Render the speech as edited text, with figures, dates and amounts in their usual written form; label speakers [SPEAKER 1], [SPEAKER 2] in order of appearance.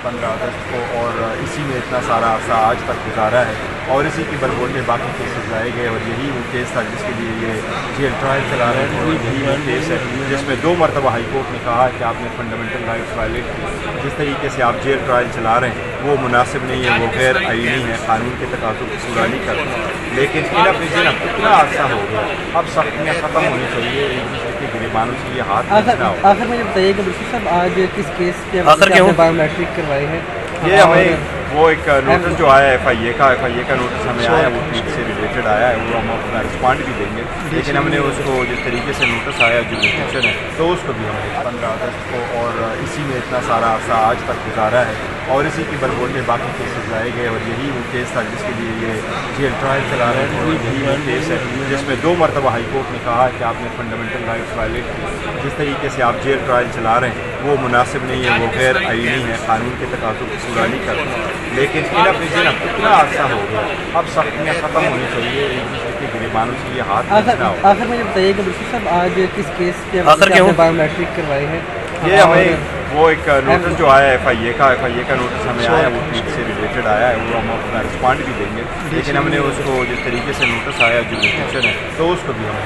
[SPEAKER 1] 15 अगस्त को, और इसी में इतना सारा अरसा आज तक गुजारा है और इसी की बलबोते बाकी केसेस लाए गए, और यही वो केस था जिसके लिए ये जेल ट्रायल चला रहे थे। और यही वो केस है जिसमें 2 मरतबा हाई कोर्ट ने कहा है कि आपने फंडामेंटल राइट्स वायलेट किए। जिस तरीके से आप जेल ट्रायल चला रहे हैं वो मुनासिब नहीं है, वो गैर आईनी है, कानून के तकाज़ों को पूरा नहीं करता। लेकिन इन प्रिजन अब कितना अर्सा हो गया, अब सख्तियाँ ख़त्म होनी चाहिए, एक दूसरे के गिरबानों से ये हाथ खींचना हो।
[SPEAKER 2] आखिर में ये बताइए कि बिल्कुल साहब आज किस केस के बायोमेट्रिक करवाए हैं?
[SPEAKER 1] ये हमें वो एक नोटिस जो आया है FIA का नोटिस हमें आया, वो ट्वीट से रिलेटेड आया है, वो हम अपना रिस्पॉन्ड भी देंगे। लेकिन हमने उसको जिस तरीके से नोटिस आया जुडिशन है तो उसको भी हमने 15 अगस्त को, और इसी में इतना सारा अरसा आज तक गुजारा है और इसी की बलबोते बाकी केसेस लाए गए, और यही वो केस था जिसके लिए ये जेल ट्रायल चला रहे थे। और यही वो केस है जिसमें 2 मरतबा हाई कोर्ट ने कहा है कि आपने फंडामेंटल राइट्स वायलेट किए। जिस तरीके से आप जेल ट्रायल चला रहे हैं वो मुनासिब नहीं है, वो गैर आईनी है, कानून के तकाज़ों को पूरा नहीं करता। लेकिन इन प्रिजन अब कितना अर्सा हो गया, अब सख्तियाँ ख़त्म होनी चाहिए, एक दूसरे के गिरबानों से ये हाथ खींचना हो।
[SPEAKER 2] आखिर में ये बताइए कि बिल्कुल साहब आज किस केस के बायोमेट्रिक करवाए हैं?
[SPEAKER 1] ये हमें वो एक नोटिस जो आया है FIA का नोटिस हमें आया, वो ट्वीट से रिलेटेड आया है, वो हम अपना रिस्पॉन्ड भी देंगे। लेकिन हमने उसको जिस तरीके से नोटिस आया जुडिशन है तो उसको भी हमने